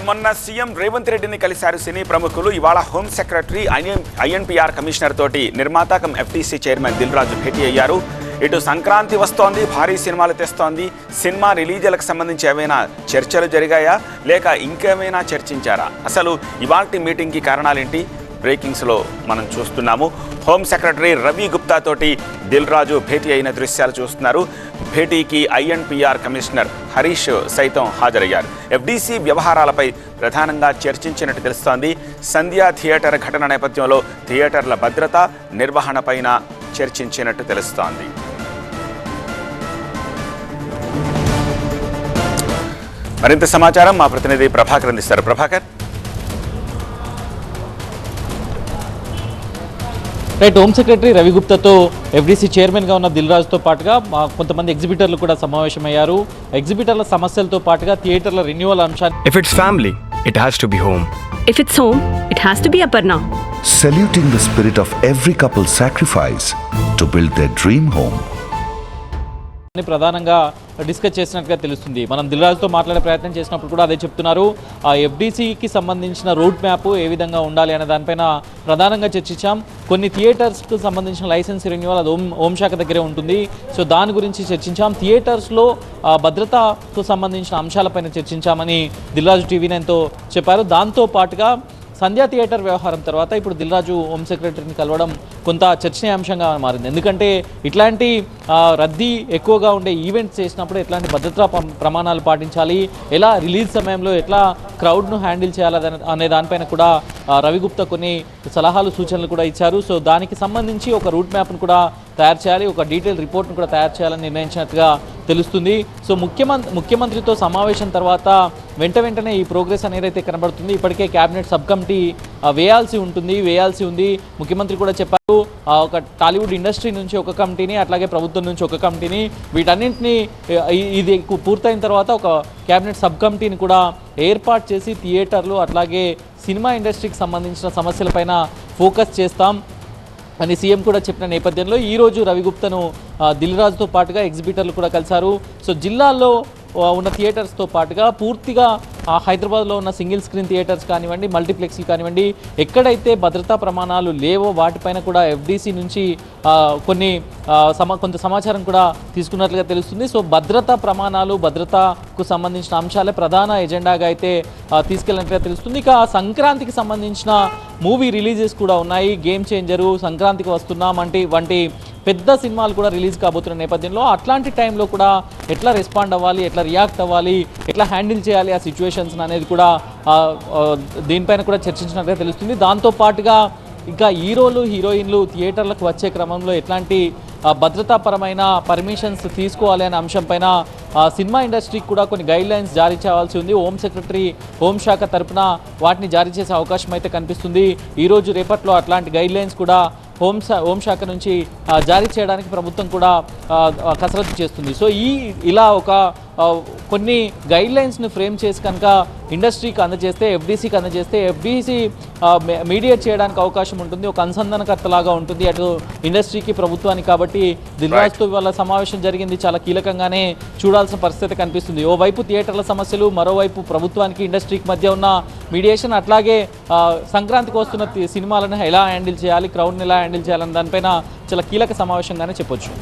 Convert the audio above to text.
మొన్న సీఎం రేవంత్ రెడ్డిని కలిశారు సినీ ప్రముఖులు. ఇవాళ హోమ్ సెక్రటరీ ఐఎన్పిఆర్ కమిషనర్ తోటి నిర్మాత come FTC chairman Dil Raju భేటీ అయ్యారు. ఇటు సంక్రాంతి వస్తోంది, భారీ సినిమాలు తెస్తోంది. సినిమా రిలీజులకు సంబంధించి ఏమైనా చర్చలు జరిగాయా లేక ఇంకేమైనా చర్చించారా? అసలు ఇవాల్టి మీటింగ్కి కారణాలేంటి? బ్రేకింగ్స్లో మనం చూస్తున్నాము. హోమ్ సెక్రటరీ రవి గుప్తా తోటి దిల్ రాజు భేటీ అయిన దృశ్యాలు చూస్తున్నారు. భేటీకి ఐఎన్పిఆర్ కమిషనర్ హరీష్ సైతం హాజరయ్యారు. ఎఫ్డీసీ వ్యవహారాలపై ప్రధానంగా చర్చించినట్టు తెలుస్తోంది. సంధ్యా థియేటర్ ఘటన నేపథ్యంలో థియేటర్ల భద్రత, నిర్వహణపైన చర్చించినట్టు తెలుస్తోంది. మరింత సమాచారం మా ప్రతినిధి ప్రభాకర్ అందిస్తారు. Prabhakar. Right, home secretary Ravi గుప్తాతో ఎఫ్డీసీ చైర్మన్గా ఉన్న దిల్ రాజుతో పాటుగా కొంతమంది ఎగ్జిబిటర్లు కూడా సమావేశమయ్యారు. ఎగ్జిబిటర్ల సమస్యలతో పాటుగా థియేటర్ల రెన్యువల్ అంశాన్ని If it's family, it has to be home. If it's home, it has to be Aparna. Saluting the spirit of every couple's sacrifice to build their dream home. ప్రధానంగా డిస్కస్ చేసినట్టుగా తెలుస్తుంది. మనం దిల్ రాజుతో మాట్లాడే ప్రయత్నం చేసినప్పుడు కూడా అదే చెప్తున్నారు. ఆ ఎఫ్డీసీకి సంబంధించిన రోడ్ మ్యాప్ ఏ విధంగా ఉండాలి అనే దానిపైన ప్రధానంగా చర్చించాం. కొన్ని థియేటర్స్కి సంబంధించిన లైసెన్స్ రెన్యువల్ అది హోమ్ శాఖ దగ్గరే ఉంటుంది. సో దాని గురించి చర్చించాం. థియేటర్స్లో భద్రతకు సంబంధించిన అంశాలపైన చర్చించామని దిల్ రాజు టీవీ9తో చెప్పారు. దాంతో పాటుగా సంధ్యా థియేటర్ వ్యవహారం తర్వాత ఇప్పుడు దిల్ రాజు హోమ్ సెక్రటరీని కలవడం కొంత చర్చనీయాంశంగా మారింది. ఎందుకంటే ఇట్లాంటి రద్దీ ఎక్కువగా ఉండే ఈవెంట్స్ చేసినప్పుడు ఎట్లాంటి భద్రతా ప్రమాణాలు పాటించాలి, ఎలా రిలీజ్ సమయంలో ఎట్లా క్రౌడ్ను హ్యాండిల్ చేయాలి అనే దానిపైన కూడా రవి గుప్తా కొన్ని సలహాలు సూచనలు కూడా ఇచ్చారు. సో దానికి సంబంధించి ఒక రూట్ మ్యాప్ను కూడా తయారు చేయాలి, ఒక డీటెయిల్ రిపోర్ట్ను కూడా తయారు చేయాలని నిర్ణయించినట్టుగా తెలుస్తుంది. సో ముఖ్యమంత్రితో సమావేశం తర్వాత వెంటనే ఈ ప్రోగ్రెస్ అనేది అయితే కనబడుతుంది. ఇప్పటికే క్యాబినెట్ సబ్ కమిటీ వేయాల్సి ఉంది. ముఖ్యమంత్రి కూడా చెప్పారు, ఒక టాలీవుడ్ ఇండస్ట్రీ నుంచి ఒక కమిటీని, అట్లాగే ప్రభుత్వం నుంచి ఒక కమిటీని, వీటన్నింటినీ ఇది పూర్తయిన తర్వాత ఒక క్యాబినెట్ సబ్ కమిటీని కూడా ఏర్పాటు చేసి థియేటర్లు అట్లాగే సినిమా ఇండస్ట్రీకి సంబంధించిన సమస్యలపైన ఫోకస్ చేస్తాం అని సీఎం కూడా చెప్పిన నేపథ్యంలో ఈరోజు రవి గుప్తాను దిల్ రాజుతో పాటుగా ఎగ్జిబిటర్లు కూడా కలిశారు. సో జిల్లాల్లో ఉన్న థియేటర్స్తో పాటుగా పూర్తిగా హైదరాబాద్లో ఉన్న సింగిల్ స్క్రీన్ థియేటర్స్ కానివ్వండి, మల్టీప్లెక్స్లు కానివ్వండి, ఎక్కడైతే భద్రతా ప్రమాణాలు లేవో వాటిపైన కూడా ఎఫ్డీసీ నుంచి కొంత సమాచారం కూడా తీసుకున్నట్లుగా తెలుస్తుంది. సో భద్రతా ప్రమాణాలు, భద్రతకు సంబంధించిన అంశాలే ప్రధాన ఎజెండాగా అయితే తీసుకెళ్ళినట్లుగా తెలుస్తుంది. ఇక సంక్రాంతికి సంబంధించిన మూవీ రిలీజెస్ కూడా ఉన్నాయి. గేమ్ చేంజరు, సంక్రాంతికి వస్తున్నాం వంటి పెద్ద సినిమాలు కూడా రిలీజ్ కాబోతున్న నేపథ్యంలో అట్లాంటి టైంలో కూడా ఎట్లా రెస్పాండ్ అవ్వాలి, ఎట్లా రియాక్ట్ అవ్వాలి, ఎట్లా హ్యాండిల్ చేయాలి ఆ సిచ్యువేషన్స్ అనేది కూడా దీనిపైన కూడా చర్చించినట్టుగా తెలుస్తుంది. దాంతోపాటుగా ఇంకా హీరోయిన్లు థియేటర్లకు వచ్చే క్రమంలో ఎట్లాంటి భద్రతాపరమైన పర్మిషన్స్ తీసుకోవాలి అనే అంశంపైన సినిమా ఇండస్ట్రీకి కూడా కొన్ని గైడ్లైన్స్ జారీ చేయాల్సి ఉంది. హోమ్ సెక్రటరీ హోంశాఖ తరపున వాటిని జారీ చేసే అవకాశం అయితే కనిపిస్తుంది. ఈరోజు రేపట్లో అట్లాంటి గైడ్లైన్స్ కూడా హోంశాఖ నుంచి జారీ చేయడానికి ప్రభుత్వం కూడా కసరత్తు చేస్తుంది. సో ఇలా కొన్ని గైడ్లైన్స్ని ఫ్రేమ్ చేసి కనుక ఇండస్ట్రీకి అందజేస్తే, ఎఫ్డీసీకి అందజేస్తే ఎఫ్డీసీ మీడియేట్ చేయడానికి అవకాశం ఉంటుంది, ఒక అనుసంధానకర్తలాగా ఉంటుంది అటు ఇండస్ట్రీకి ప్రభుత్వానికి. కాబట్టి దిల్ రాజుతో ఇవాళ సమావేశం జరిగింది, చాలా కీలకంగానే చూడాల్సిన పరిస్థితి కనిపిస్తుంది. ఓవైపు థియేటర్ల సమస్యలు, మరోవైపు ప్రభుత్వానికి ఇండస్ట్రీకి మధ్య ఉన్న మీడియేషన్, అట్లాగే సంక్రాంతికి వస్తున్న సినిమాలను ఎలా హ్యాండిల్ చేయాలి, క్రౌడ్ని ఎలా హ్యాండిల్ చేయాలని దానిపైన చాలా కీలక సమావేశంగానే చెప్పొచ్చు.